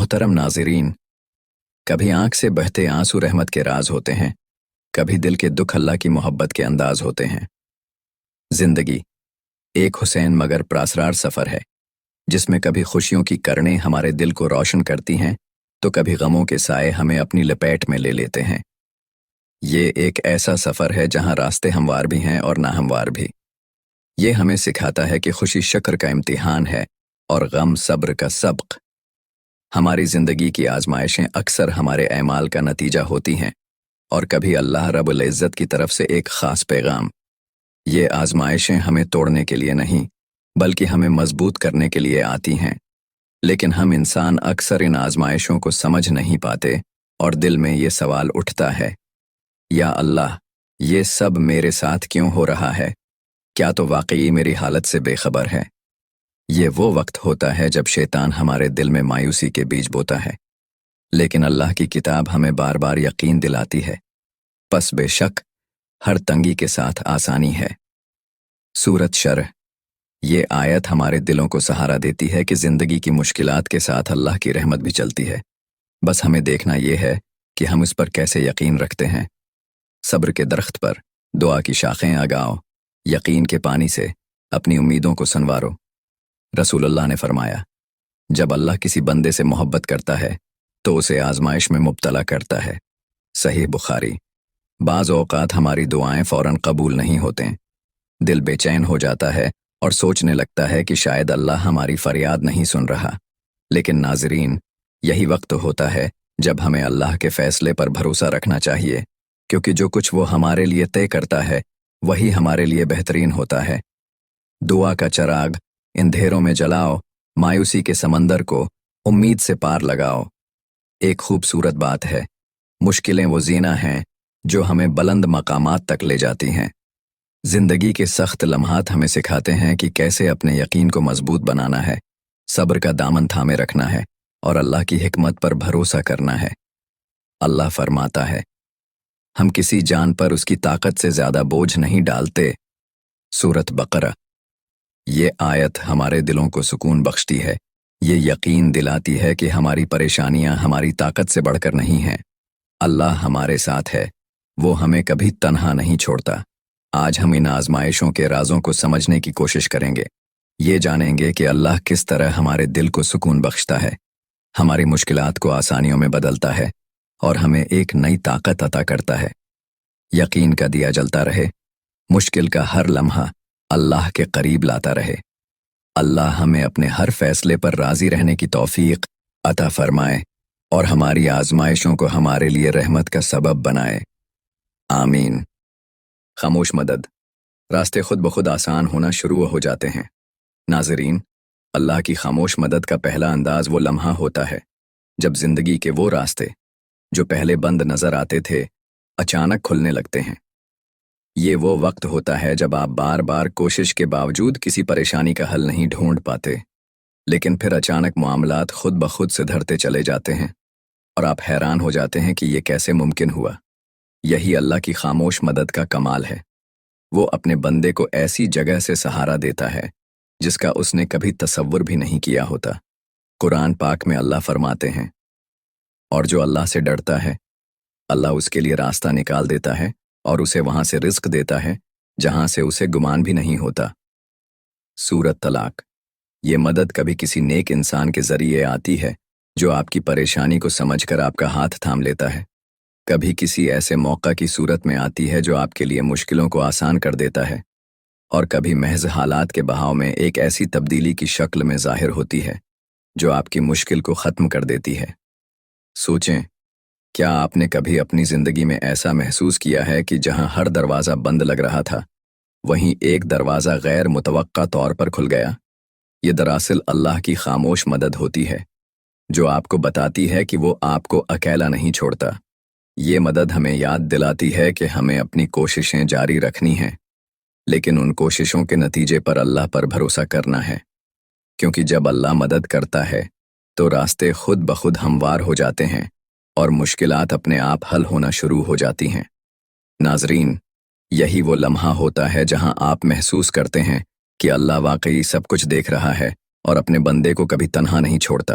محترم ناظرین، کبھی آنکھ سے بہتے آنسو رحمت کے راز ہوتے ہیں، کبھی دل کے دکھ اللہ کی محبت کے انداز ہوتے ہیں۔ زندگی ایک حسین مگر پراسرار سفر ہے، جس میں کبھی خوشیوں کی کرنیں ہمارے دل کو روشن کرتی ہیں تو کبھی غموں کے سائے ہمیں اپنی لپیٹ میں لے لیتے ہیں۔ یہ ایک ایسا سفر ہے جہاں راستے ہموار بھی ہیں اور ناہموار بھی۔ یہ ہمیں سکھاتا ہے کہ خوشی شکر کا امتحان ہے اور غم صبر کا سبق۔ ہماری زندگی کی آزمائشیں اکثر ہمارے اعمال کا نتیجہ ہوتی ہیں، اور کبھی اللہ رب العزت کی طرف سے ایک خاص پیغام۔ یہ آزمائشیں ہمیں توڑنے کے لیے نہیں، بلکہ ہمیں مضبوط کرنے کے لیے آتی ہیں، لیکن ہم انسان اکثر ان آزمائشوں کو سمجھ نہیں پاتے اور دل میں یہ سوال اٹھتا ہے، یا اللہ، یہ سب میرے ساتھ کیوں ہو رہا ہے؟ کیا تو واقعی میری حالت سے بے خبر ہے؟ یہ وہ وقت ہوتا ہے جب شیطان ہمارے دل میں مایوسی کے بیج بوتا ہے، لیکن اللہ کی کتاب ہمیں بار بار یقین دلاتی ہے، پس بے شک ہر تنگی کے ساتھ آسانی ہے۔ سورۃ شرح۔ یہ آیت ہمارے دلوں کو سہارا دیتی ہے کہ زندگی کی مشکلات کے ساتھ اللہ کی رحمت بھی چلتی ہے، بس ہمیں دیکھنا یہ ہے کہ ہم اس پر کیسے یقین رکھتے ہیں۔ صبر کے درخت پر دعا کی شاخیں اگاؤ، یقین کے پانی سے اپنی امیدوں کو سنوارو۔ رسول اللہ نے فرمایا، جب اللہ کسی بندے سے محبت کرتا ہے تو اسے آزمائش میں مبتلا کرتا ہے۔ صحیح بخاری۔ بعض اوقات ہماری دعائیں فوراً قبول نہیں ہوتے، دل بے چین ہو جاتا ہے اور سوچنے لگتا ہے کہ شاید اللہ ہماری فریاد نہیں سن رہا، لیکن ناظرین، یہی وقت ہوتا ہے جب ہمیں اللہ کے فیصلے پر بھروسہ رکھنا چاہیے، کیونکہ جو کچھ وہ ہمارے لیے طے کرتا ہے وہی ہمارے لیے بہترین ہوتا ہے۔ دعا کا چراغ اندھیروں میں جلاؤ، مایوسی کے سمندر کو امید سے پار لگاؤ۔ ایک خوبصورت بات ہے، مشکلیں وہ زینہ ہیں جو ہمیں بلند مقامات تک لے جاتی ہیں۔ زندگی کے سخت لمحات ہمیں سکھاتے ہیں کہ کیسے اپنے یقین کو مضبوط بنانا ہے، صبر کا دامن تھامے رکھنا ہے اور اللہ کی حکمت پر بھروسہ کرنا ہے۔ اللہ فرماتا ہے، ہم کسی جان پر اس کی طاقت سے زیادہ بوجھ نہیں ڈالتے۔ سورۃ بقرہ۔ یہ آیت ہمارے دلوں کو سکون بخشتی ہے، یہ یقین دلاتی ہے کہ ہماری پریشانیاں ہماری طاقت سے بڑھ کر نہیں ہیں۔ اللہ ہمارے ساتھ ہے، وہ ہمیں کبھی تنہا نہیں چھوڑتا۔ آج ہم ان آزمائشوں کے رازوں کو سمجھنے کی کوشش کریں گے، یہ جانیں گے کہ اللہ کس طرح ہمارے دل کو سکون بخشتا ہے، ہماری مشکلات کو آسانیوں میں بدلتا ہے اور ہمیں ایک نئی طاقت عطا کرتا ہے۔ یقین کا دیا جلتا رہے، مشکل کا ہر لمحہ اللہ کے قریب لاتا رہے۔ اللہ ہمیں اپنے ہر فیصلے پر راضی رہنے کی توفیق عطا فرمائے اور ہماری آزمائشوں کو ہمارے لیے رحمت کا سبب بنائے۔ آمین۔ خاموش مدد۔ راستے خود بخود آسان ہونا شروع ہو جاتے ہیں۔ ناظرین، اللہ کی خاموش مدد کا پہلا انداز وہ لمحہ ہوتا ہے جب زندگی کے وہ راستے جو پہلے بند نظر آتے تھے اچانک کھلنے لگتے ہیں۔ یہ وہ وقت ہوتا ہے جب آپ بار بار کوشش کے باوجود کسی پریشانی کا حل نہیں ڈھونڈ پاتے، لیکن پھر اچانک معاملات خود بخود سدھرتے چلے جاتے ہیں اور آپ حیران ہو جاتے ہیں کہ یہ کیسے ممکن ہوا۔ یہی اللہ کی خاموش مدد کا کمال ہے، وہ اپنے بندے کو ایسی جگہ سے سہارا دیتا ہے جس کا اس نے کبھی تصور بھی نہیں کیا ہوتا۔ قرآن پاک میں اللہ فرماتے ہیں، اور جو اللہ سے ڈرتا ہے اللہ اس کے لیے راستہ نکال دیتا ہے اور اسے وہاں سے رزق دیتا ہے جہاں سے اسے گمان بھی نہیں ہوتا۔ سورۃ طلاق۔ یہ مدد کبھی کسی نیک انسان کے ذریعے آتی ہے جو آپ کی پریشانی کو سمجھ کر آپ کا ہاتھ تھام لیتا ہے، کبھی کسی ایسے موقع کی صورت میں آتی ہے جو آپ کے لیے مشکلوں کو آسان کر دیتا ہے، اور کبھی محض حالات کے بہاؤ میں ایک ایسی تبدیلی کی شکل میں ظاہر ہوتی ہے جو آپ کی مشکل کو ختم کر دیتی ہے۔ سوچیں، کیا آپ نے کبھی اپنی زندگی میں ایسا محسوس کیا ہے کہ جہاں ہر دروازہ بند لگ رہا تھا وہیں ایک دروازہ غیر متوقع طور پر کھل گیا؟ یہ دراصل اللہ کی خاموش مدد ہوتی ہے جو آپ کو بتاتی ہے کہ وہ آپ کو اکیلا نہیں چھوڑتا۔ یہ مدد ہمیں یاد دلاتی ہے کہ ہمیں اپنی کوششیں جاری رکھنی ہیں، لیکن ان کوششوں کے نتیجے پر اللہ پر بھروسہ کرنا ہے، کیونکہ جب اللہ مدد کرتا ہے تو راستے خود بخود ہموار ہو جاتے ہیں اور مشکلات اپنے آپ حل ہونا شروع ہو جاتی ہیں۔ ناظرین، یہی وہ لمحہ ہوتا ہے جہاں آپ محسوس کرتے ہیں کہ اللہ واقعی سب کچھ دیکھ رہا ہے اور اپنے بندے کو کبھی تنہا نہیں چھوڑتا۔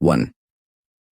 1.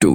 2.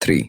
3.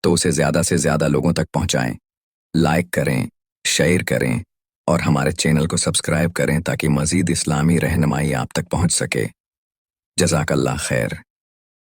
تو اسے زیادہ سے زیادہ لوگوں تک پہنچائیں، لائک کریں، شیئر کریں اور ہمارے چینل کو سبسکرائب کریں تاکہ مزید اسلامی رہنمائی آپ تک پہنچ سکے۔ جزاک اللہ خیر۔